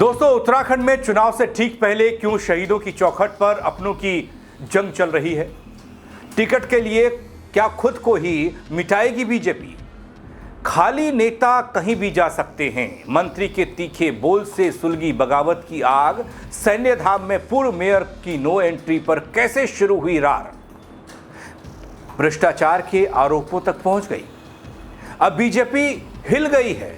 दोस्तों, उत्तराखंड में चुनाव से ठीक पहले क्यों शहीदों की चौखट पर अपनों की जंग चल रही है? टिकट के लिए क्या खुद को ही मिटाएगी बीजेपी? खाली नेता कहीं भी जा सकते हैं, मंत्री के तीखे बोल से सुलगी बगावत की आग। सैन्य धाम में पूर्व मेयर की नो एंट्री पर कैसे शुरू हुई रार? भ्रष्टाचार के आरोपों तक पहुंच गई। अब बीजेपी हिल गई है।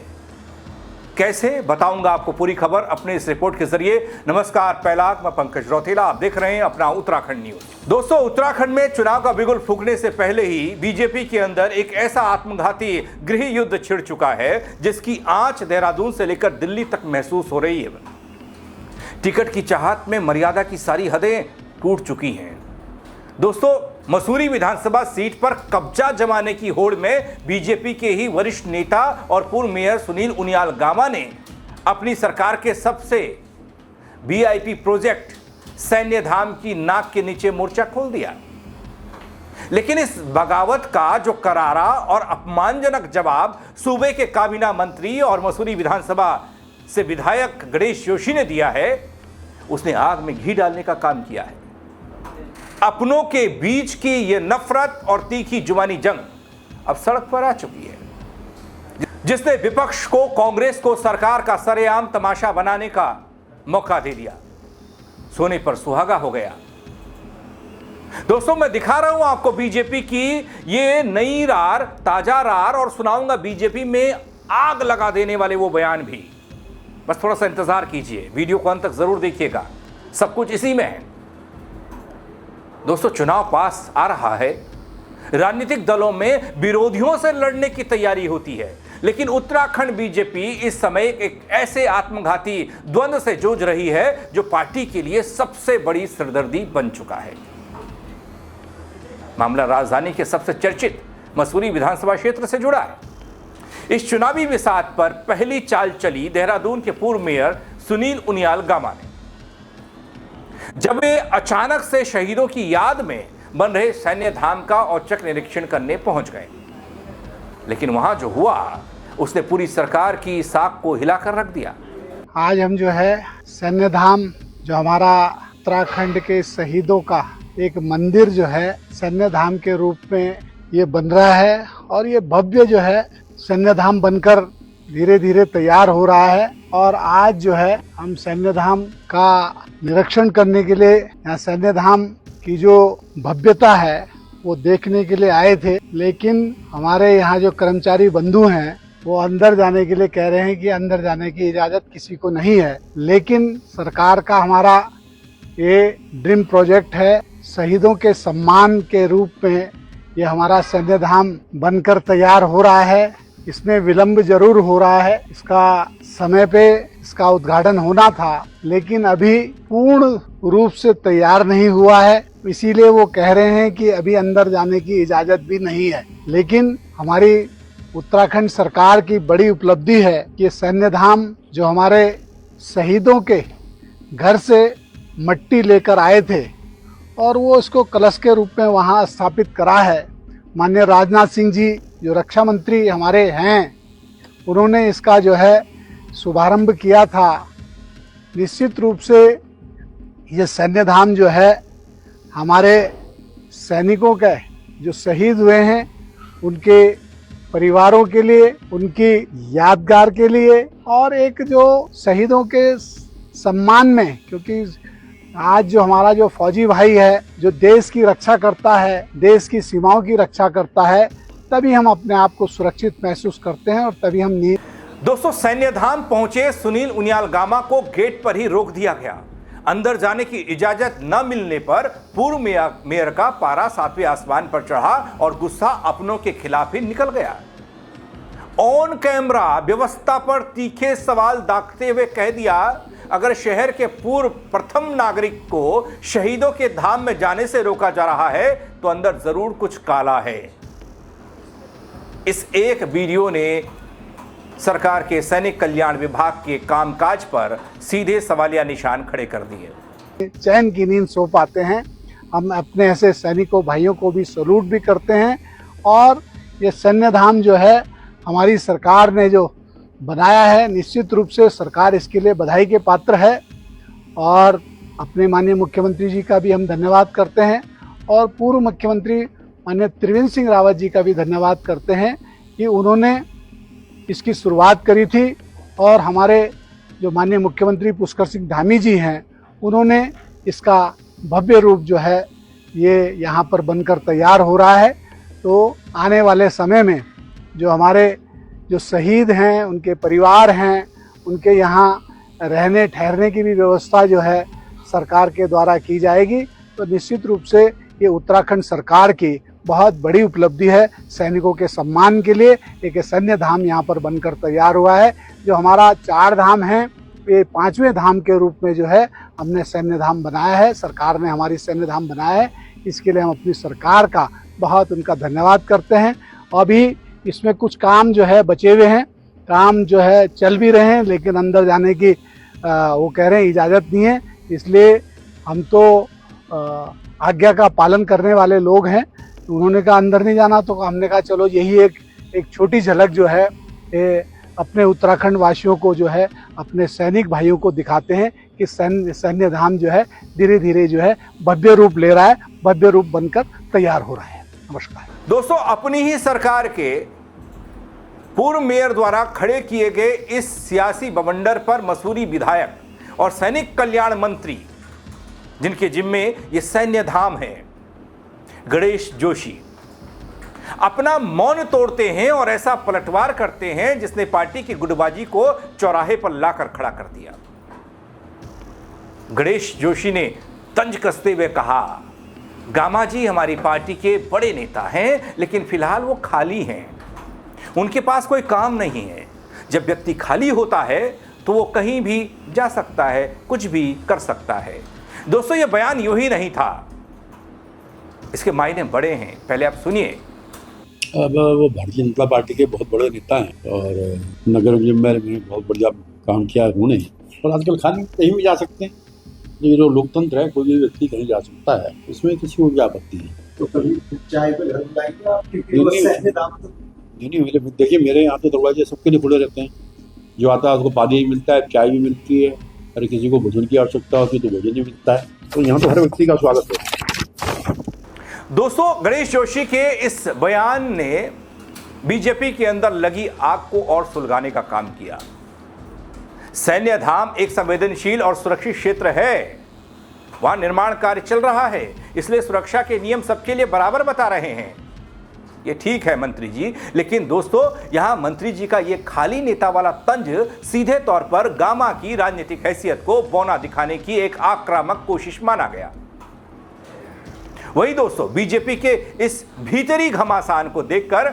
कैसे, बताऊंगा आपको पूरी खबर अपने इस रिपोर्ट के जरिए। नमस्कार, पहलाग, मैं पंकज रौतेला, आप देख रहे हैं अपना उत्तराखंड न्यूज। दोस्तों, उत्तराखंड में चुनाव का बिगुल फूंकने से पहले ही बीजेपी के अंदर एक ऐसा आत्मघाती गृह युद्ध छिड़ चुका है जिसकी आंच देहरादून से लेकर दिल्ली तक महसूस हो रही है। टिकट की चाहत में मर्यादा की सारी हदें टूट चुकी हैं। दोस्तों, मसूरी विधानसभा सीट पर कब्जा जमाने की होड़ में बीजेपी के ही वरिष्ठ नेता और पूर्व मेयर सुनील उनियाल गामा ने अपनी सरकार के सबसे वीआईपी प्रोजेक्ट सैन्य धाम की नाक के नीचे मोर्चा खोल दिया। लेकिन इस बगावत का जो करारा और अपमानजनक जवाब सूबे के काबीना मंत्री और मसूरी विधानसभा से विधायक गणेश जोशी ने दिया है, उसने आग में घी डालने का काम किया है। अपनों के बीच की यह नफरत और तीखी जुबानी जंग अब सड़क पर आ चुकी है, जिसने विपक्ष को, कांग्रेस को सरकार का सरेआम तमाशा बनाने का मौका दे दिया। सोने पर सुहागा हो गया। दोस्तों, मैं दिखा रहा हूं आपको बीजेपी की ये नई रार, ताजा रार, और सुनाऊंगा बीजेपी में आग लगा देने वाले वो बयान भी। बस थोड़ा सा इंतजार कीजिए, वीडियो को अंत तक जरूर देखिएगा, सब कुछ इसी में है। दोस्तों, चुनाव पास आ रहा है, राजनीतिक दलों में विरोधियों से लड़ने की तैयारी होती है, लेकिन उत्तराखंड बीजेपी इस समय एक ऐसे आत्मघाती द्वंद्व से जूझ रही है जो पार्टी के लिए सबसे बड़ी सिरदर्दी बन चुका है। मामला राजधानी के सबसे चर्चित मसूरी विधानसभा क्षेत्र से जुड़ा है। इस चुनावी विसात पर पहली चाल चली देहरादून के पूर्व मेयर सुनील उनियाल गामा ने, जब वे अचानक से शहीदों की याद में बन रहे सैन्य धाम का औचक निरीक्षण करने पहुंच गए। लेकिन वहां जो हुआ उसने पूरी सरकार की साख को हिलाकर रख दिया। आज हम जो है सैन्य धाम, जो हमारा उत्तराखंड के शहीदों का एक मंदिर जो है सैन्य धाम के रूप में ये बन रहा है, और ये भव्य जो है सैन्य धाम बनकर धीरे धीरे तैयार हो रहा है। और आज जो है हम सैन्य धाम का निरीक्षण करने के लिए, यहाँ सैन्य धाम की जो भव्यता है वो देखने के लिए आए थे। लेकिन हमारे यहाँ जो कर्मचारी बंधु हैं वो अंदर जाने के लिए कह रहे हैं कि अंदर जाने की इजाज़त किसी को नहीं है। लेकिन सरकार का हमारा ये ड्रीम प्रोजेक्ट है, शहीदों के सम्मान के रूप में ये हमारा सैन्य धाम बनकर तैयार हो रहा है। इसमें विलंब जरूर हो रहा है, इसका समय पे इसका उद्घाटन होना था, लेकिन अभी पूर्ण रूप से तैयार नहीं हुआ है। इसीलिए वो कह रहे हैं कि अभी अंदर जाने की इजाज़त भी नहीं है। लेकिन हमारी उत्तराखंड सरकार की बड़ी उपलब्धि है कि सैन्य धाम जो हमारे शहीदों के घर से मट्टी लेकर आए थे और वो इसको कलश के रूप में वहाँ स्थापित करा है। माननीय राजनाथ सिंह जी जो रक्षा मंत्री हमारे हैं, उन्होंने इसका जो है शुभारंभ किया था। निश्चित रूप से ये सैन्य धाम जो है हमारे सैनिकों के जो शहीद हुए हैं उनके परिवारों के लिए, उनकी यादगार के लिए, और एक जो शहीदों के सम्मान में, क्योंकि आज जो हमारा जो फौजी भाई है जो देश की रक्षा करता है, देश की सीमाओं की रक्षा करता है, तभी हम अपने आप को सुरक्षित महसूस करते हैं और तभी हम दोस्तों, सैन्य धाम पहुंचे सुनील उनियाल गामा को गेट पर ही रोक दिया गया। अंदर जाने की इजाजत न मिलने पर पूर्व मेयर का पारा 7वें आसमान पर चढ़ा और गुस्सा अपनों के खिलाफ ही निकल गया। ऑन कैमरा व्यवस्था पर तीखे सवाल दागते हुए कह दिया, अगर शहर के पूर्व प्रथम नागरिक को शहीदों के धाम में जाने से रोका जा रहा है तो अंदर जरूर कुछ काला है। इस एक वीडियो ने सरकार के सैनिक कल्याण विभाग के कामकाज पर सीधे सवालिया निशान खड़े कर दिए। चैन की नींद सो पाते हैं। हम अपने ऐसे सैनिकों भाइयों को भी सैल्यूट भी करते हैं। और ये सैन्य धाम जो है हमारी सरकार ने जो बनाया है, निश्चित रूप से सरकार इसके लिए बधाई के पात्र है और अपने माननीय मुख्यमंत्री जी का भी हम धन्यवाद करते हैं और पूर्व मुख्यमंत्री माननीय त्रिवेंद्र सिंह रावत जी का भी धन्यवाद करते हैं कि उन्होंने इसकी शुरुआत करी थी और हमारे जो माननीय मुख्यमंत्री पुष्कर सिंह धामी जी हैं उन्होंने इसका भव्य रूप जो है ये यहाँ पर बनकर तैयार हो रहा है। तो आने वाले समय में जो हमारे जो शहीद हैं उनके परिवार हैं उनके यहाँ रहने ठहरने की भी व्यवस्था जो है सरकार के द्वारा की जाएगी। तो निश्चित रूप से ये उत्तराखंड सरकार की बहुत बड़ी उपलब्धि है। सैनिकों के सम्मान के लिए एक सैन्य धाम यहाँ पर बनकर तैयार हुआ है। जो हमारा 4 धाम है ये 5वें धाम के रूप में जो है हमने सैन्य धाम बनाया है, सरकार ने हमारी सैन्य धाम बनाया है। इसके लिए हम अपनी सरकार का बहुत उनका धन्यवाद करते हैं। अभी इसमें कुछ काम जो है बचे हुए हैं, काम जो है चल भी रहे हैं लेकिन अंदर जाने की वो कह रहे हैं इजाज़त नहीं है, इसलिए हम तो आज्ञा का पालन करने वाले लोग हैं। उन्होंने कहा अंदर नहीं जाना तो हमने कहा चलो यही एक छोटी झलक जो है ये अपने उत्तराखंड वासियों को जो है अपने सैनिक भाइयों को दिखाते हैं कि सैन्य धाम जो है धीरे धीरे जो है भव्य रूप ले रहा है, भव्य रूप बनकर तैयार हो रहा है। नमस्कार दोस्तों, अपनी ही सरकार के पूर्व मेयर द्वारा खड़े किए गए इस सियासी बवंडर पर मसूरी विधायक और सैनिक कल्याण मंत्री जिनके जिम्मे ये सैन्य धाम है, गणेश जोशी अपना मौन तोड़ते हैं और ऐसा पलटवार करते हैं जिसने पार्टी की गुटबाजी को चौराहे पर लाकर खड़ा कर दिया। गणेश जोशी ने तंज कसते हुए कहा, गामा जी हमारी पार्टी के बड़े नेता हैं लेकिन फिलहाल वो खाली हैं, उनके पास कोई काम नहीं है। जब व्यक्ति खाली होता है तो वो कहीं भी जा सकता है, कुछ भी कर सकता है। दोस्तों, ये बयान यूं ही नहीं था, इसके मायने बड़े हैं। पहले आप सुनिए। अब वो भारतीय जनता पार्टी के बहुत बड़े नेता हैं और नगर निगम में बहुत बढ़िया काम किया है उन्होंने। और आजकल खाली कहीं भी जा सकते हैं, ये जो लोकतंत्र है, कोई भी व्यक्ति कहीं जा सकता है, इसमें किसी को क्या आपत्ति है। तो कभी चाय पे घर बुलाएंगे आप? नहीं, देखिए मेरे यहाँ तो दरवाजे सबके लिए खुले रहते हैं। जो आता है उसको पानी भी मिलता है, चाय भी मिलती है, अरे किसी को भोजन की आवश्यकता होती है तो भोजन भी मिलता है। तो यहाँ तो हर व्यक्ति का स्वागत है। दोस्तों, गणेश जोशी के इस बयान ने बीजेपी के अंदर लगी आग को और सुलगाने का काम किया। सैन्य धाम एक संवेदनशील और सुरक्षित क्षेत्र है, वहां निर्माण कार्य चल रहा है, इसलिए सुरक्षा के नियम सबके लिए बराबर बता रहे हैं। ये ठीक है मंत्री जी, लेकिन दोस्तों यहां मंत्री जी का ये खाली नेता वाला तंज सीधे तौर पर गामा की राजनीतिक हैसियत को बौना दिखाने की एक आक्रामक कोशिश माना गया। वही दोस्तों, बीजेपी के इस भीतरी घमासान को देखकर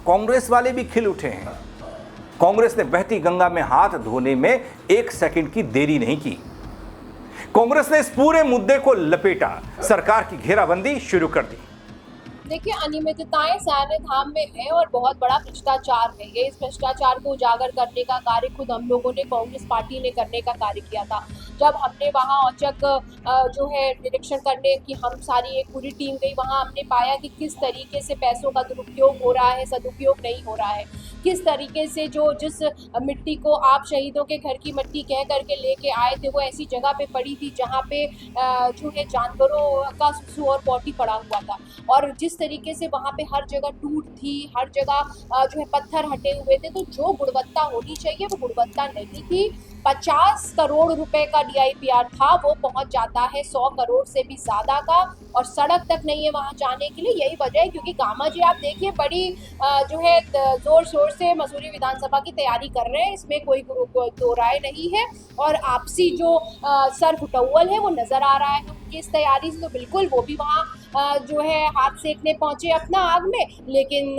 कांग्रेस वाले भी खिल उठे हैं। कांग्रेस ने बहती गंगा में हाथ धोने में 1 सेकंड की देरी नहीं की। कांग्रेस ने इस पूरे मुद्दे को लपेटा, सरकार की घेराबंदी शुरू कर दी। देखिए, अनियमितताएं सैन्य धाम में है और बहुत बड़ा भ्रष्टाचार है। ये इस भ्रष्टाचार को उजागर करने का कार्य खुद हम लोगों ने, कांग्रेस पार्टी ने करने का कार्य किया था। जब हमने वहाँ औचक जो है निरीक्षण करने की हम सारी एक पूरी टीम गई, वहाँ हमने पाया कि किस तरीके से पैसों का दुरुपयोग हो रहा है, सदुपयोग नहीं हो रहा है। किस तरीके से जिस मिट्टी को आप शहीदों के घर की मिट्टी कह करके लेके आए थे वो ऐसी जगह पे पड़ी थी जहाँ पे जो है जानवरों का सुसु और पॉटी पड़ा हुआ था। और जिस तरीके से वहाँ पे हर जगह टूट थी, हर जगह जो है पत्थर हटे हुए थे, तो जो गुणवत्ता होनी चाहिए वो गुणवत्ता नहीं थी। 50 करोड़ रुपए का DIPR था, वो पहुंच जाता है 100 करोड़ से भी ज्यादा का, और सड़क तक नहीं है वहां जाने के लिए। यही वजह है क्योंकि गामा जी आप देखिए बड़ी जो है जोर शोर से मसूरी विधानसभा की तैयारी कर रहे हैं, इसमें कोई दो राय नहीं है। और आपसी जो सर फुटौल है वो नजर आ रहा है उनकी इस तैयारी से। तो बिल्कुल वो भी वहाँ जो है हाथ सेकने पहुंचे अपना आग में, लेकिन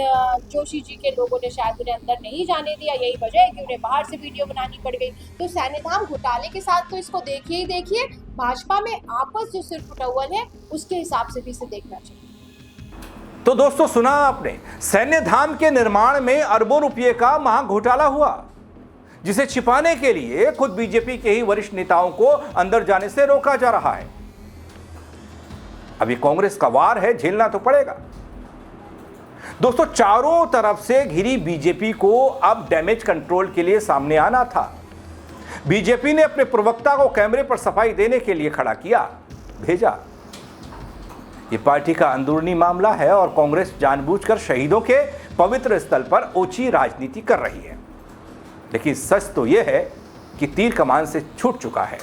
जोशी जी के लोगों ने शायद उन्हें अंदर नहीं जाने दिया। यही वजह है कि उन्हें बाहर से वीडियो बनानी पड़ गई। तो सैन्य धाम घोटाले के साथ तो इसको देखिए ही देखिए, भाजपा में आपस जो सिर फुटौल है उसके हिसाब से भी इसे देखना चाहिए। तो दोस्तों, सुना आपने, सैन्य धाम के निर्माण में अरबों रुपये का महा घोटाला हुआ, जिसे छिपाने के लिए खुद बीजेपी के ही वरिष्ठ नेताओं को अंदर जाने से रोका जा रहा है। अभी कांग्रेस का वार है, झेलना तो पड़ेगा। दोस्तों, चारों तरफ से घिरी बीजेपी को अब डैमेज कंट्रोल के लिए सामने आना था। बीजेपी ने अपने प्रवक्ता को कैमरे पर सफाई देने के लिए खड़ा किया, भेजा। ये पार्टी का अंदरूनी मामला है और कांग्रेस जानबूझकर शहीदों के पवित्र स्थल पर ओछी राजनीति कर रही है। लेकिन सच तो यह है कि तीर कमान से छूट चुका है।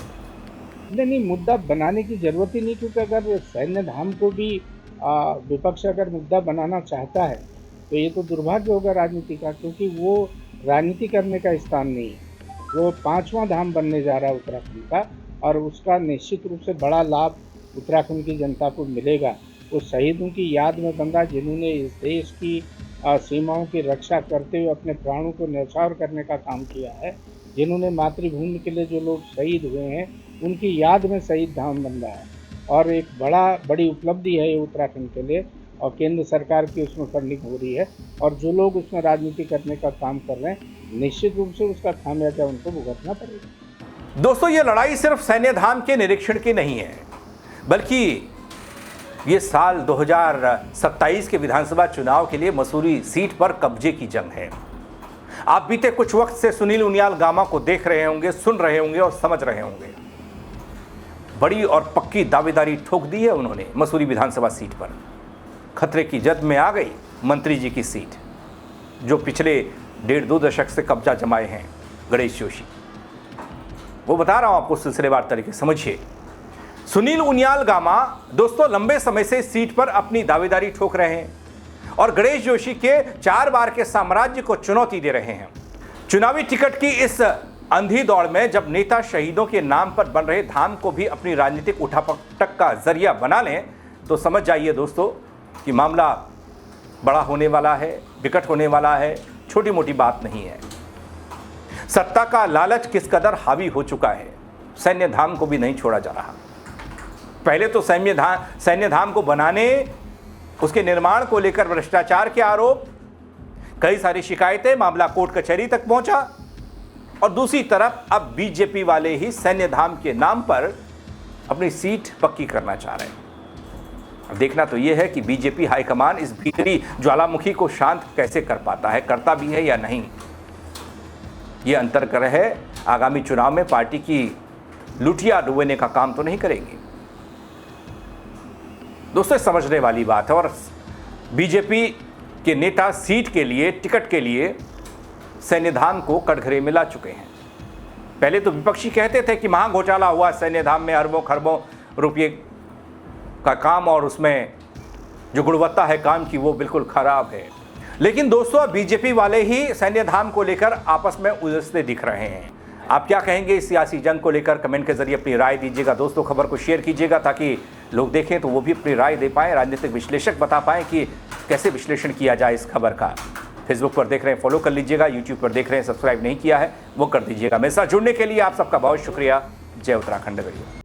नहीं, मुद्दा बनाने की जरूरत ही नहीं, क्योंकि अगर सैन्य धाम को भी विपक्ष अगर मुद्दा बनाना चाहता है तो ये तो दुर्भाग्य होगा राजनीति का, क्योंकि वो राजनीति करने का स्थान नहीं है। वो 5वां धाम बनने जा रहा है उत्तराखंड का, और उसका निश्चित रूप से बड़ा लाभ उत्तराखंड की जनता को मिलेगा। उस शहीदों की याद में बन रहा, जिन्होंने इस देश की सीमाओं की रक्षा करते हुए अपने प्राणों को न्यौछावर करने का काम किया है, जिन्होंने मातृभूमि के लिए जो लोग शहीद हुए हैं उनकी याद में शहीद धाम बन रहा है। और एक बड़ी उपलब्धि है ये उत्तराखंड के लिए, और केंद्र सरकार की उसमें फंडिंग हो रही है, और जो लोग उसमें राजनीति करने का काम कर रहे हैं निश्चित रूप से उसका खामियाजा उनको भुगतना पड़ेगा। दोस्तों, ये लड़ाई सिर्फ सैन्य धाम के निरीक्षण की नहीं है, बल्कि ये साल 2027 के विधानसभा चुनाव के लिए मसूरी सीट पर कब्जे की जंग है। आप बीते कुछ वक्त से सुनील उनियाल गामा को देख रहे होंगे, सुन रहे होंगे और समझ रहे होंगे। बड़ी और पक्की दावेदारी ठोक दी है उन्होंने मसूरी विधानसभा सीट पर। खतरे की जद में आ गई मंत्री जी की सीट, जो पिछले 1.5-2 दशक से कब्जा जमाए हैं गणेश जोशी। वो बता रहा हूं आपको सिलसिलेवार तरीके, समझिए। सुनील उनियाल गामा दोस्तों लंबे समय से इस सीट पर अपनी दावेदारी ठोक रहे हैं और गणेश जोशी के 4 बार के साम्राज्य को चुनौती दे रहे हैं। चुनावी टिकट की इस अंधी दौड़ में जब नेता शहीदों के नाम पर बन रहे धाम को भी अपनी राजनीतिक उठापटक का जरिया बना लें, तो समझ जाइए दोस्तों कि मामला बड़ा होने वाला है, विकट होने वाला है। छोटी मोटी बात नहीं है। सत्ता का लालच किस कदर हावी हो चुका है, सैन्य धाम को भी नहीं छोड़ा जा रहा। पहले तो सैन्य धाम को बनाने, उसके निर्माण को लेकर भ्रष्टाचार के आरोप, कई सारी शिकायतें, मामला कोर्ट कचहरी तक पहुंचा, और दूसरी तरफ अब बीजेपी वाले ही सैन्य धाम के नाम पर अपनी सीट पक्की करना चाह रहे हैं। अब देखना तो यह है कि बीजेपी हाईकमान इस भीतरी ज्वालामुखी को शांत कैसे कर पाता है, करता भी है या नहीं। यह अंतर्ग्रह है, आगामी चुनाव में पार्टी की लुटिया डुबोने का काम तो नहीं करेंगे। दोस्तों, समझने वाली बात है। और बीजेपी के नेता सीट के लिए, टिकट के लिए सैन्य धाम को कटघरे में ला चुके हैं। पहले तो विपक्षी कहते थे कि महाघोटाला हुआ सैन्य धाम में, अरबों खरबों रुपये का काम, और उसमें जो गुणवत्ता है काम की वो बिल्कुल खराब है। लेकिन दोस्तों, बीजेपी वाले ही सैन्य धाम को लेकर आपस में उलझते दिख रहे हैं। आप क्या कहेंगे इस सियासी जंग को लेकर? कमेंट के जरिए अपनी राय दीजिएगा। दोस्तों, खबर को शेयर कीजिएगा ताकि लोग देखें तो वो भी अपनी राय दे पाएँ, राजनीतिक विश्लेषक बता पाएँ कि कैसे विश्लेषण किया जाए इस खबर का। फेसबुक पर देख रहे हैं, फॉलो कर लीजिएगा। यूट्यूब पर देख रहे हैं, सब्सक्राइब नहीं किया है वो कर दीजिएगा। मेरे साथ जुड़ने के लिए आप सबका बहुत शुक्रिया। जय उत्तराखंड।